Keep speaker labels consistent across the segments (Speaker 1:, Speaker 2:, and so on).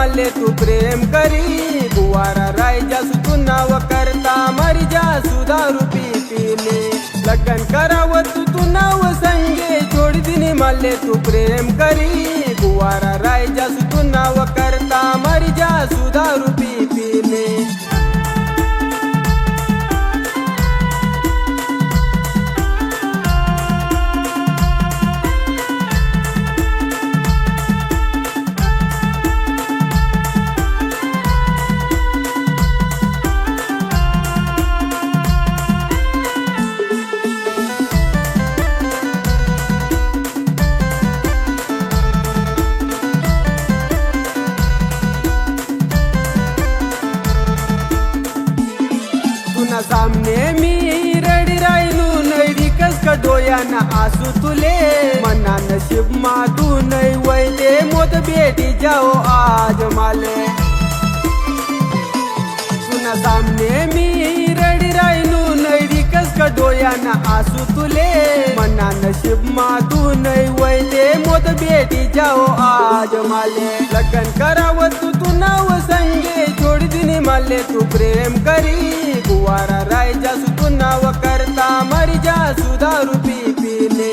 Speaker 1: माले तू प्रेम करी बुवारा राय जासू तू नाव करता मरी जासू दारू पी पीले लगन करावं तू नाव संगे छोड़ दिनी माले तू प्रेम करी बुवारा राय जासू तू नाव करता मरी जासू दारू पी पीले तुना सामने मी रडी राहिलू नैरी कस का डोयाना आसू तुले मना नशीब माधू नै वैले मोत बेटी जाओ आज माले तुना सामने मी रडी राहिलू नैरी कस का डोयाना आसू तुले मना नशीब माधू नै वैले मोत बेटी जाओ आज माले लगन करावं तू नाव संगे छोड़ दिनी माले तू प्रेम करी बुवारा राय जासू तू नाव करता मरी जासू दारू पी पीले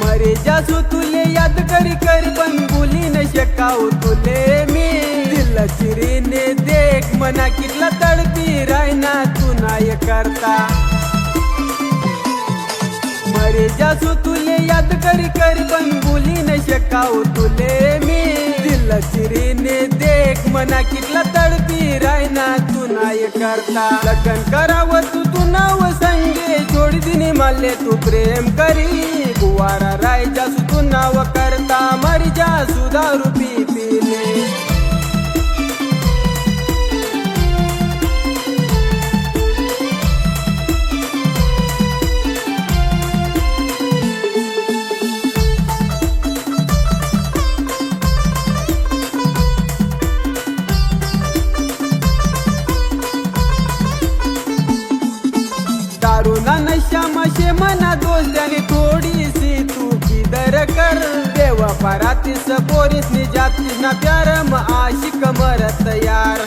Speaker 1: मरे जासू तुले याद करी करी पण बोली न शकाऊ तुले मी दिल चिरीने देख मना कितला तडपी रायना तू नाय करता मरे जासू तुले याद करी करी पण बोली न शकाऊ तुले मी दिल चिरीने देख मना कितला तडपी रायना तू नाय करता लगन करावं तू नाव संगे छोड़ दिनी माले तू प्रेम करी बुवारा राय जासू तू नाव करता मरी जासू दारू पी पीले दारू ना नशा मशे मना दोष जाने थोड़ी सी तू किधर कर देवा पराती सबोरीस नि जाती ना प्यार म आशिक मरत यार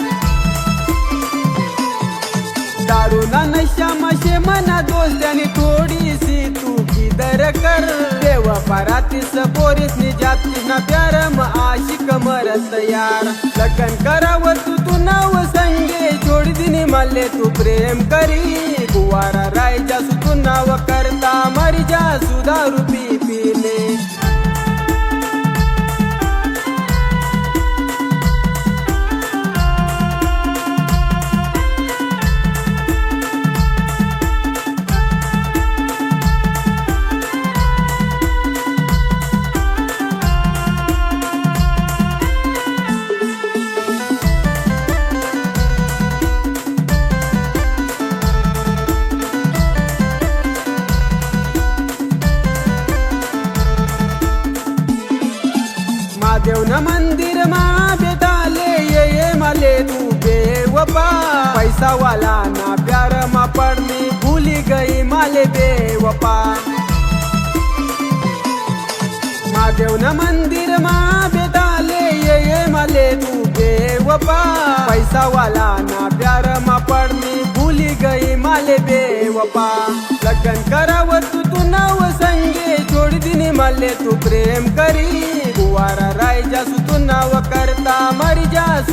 Speaker 1: दारू ना नशा मशे मना दोष जाने थोड़ी सी तू किधर कर देवा पराती सबोरीस नि जाती ना प्यार म आशिक मरत यार लगन करावं तू नाव संगे छोड़ दिनी माले तू प्रेम करी बुवारा राय जासू तू नाव करता मरी जासू दारू पी पीले महादेव न मंदिर मा बेटाले ये माले तू बेवफा पैसा वाला ना प्यार मा पड़नी भूली गई माले बेवफा महादेव न मंदिर मा बेटाले ये माले तू बेवफा पैसा वाला ना प्यार मा पड़नी भूली गई माले बेवफा लगन करावं तू नाव संगे छोड़ दिनी माले तू प्रेम करी बुवारा राय जासू तू नाव करता मरी जासू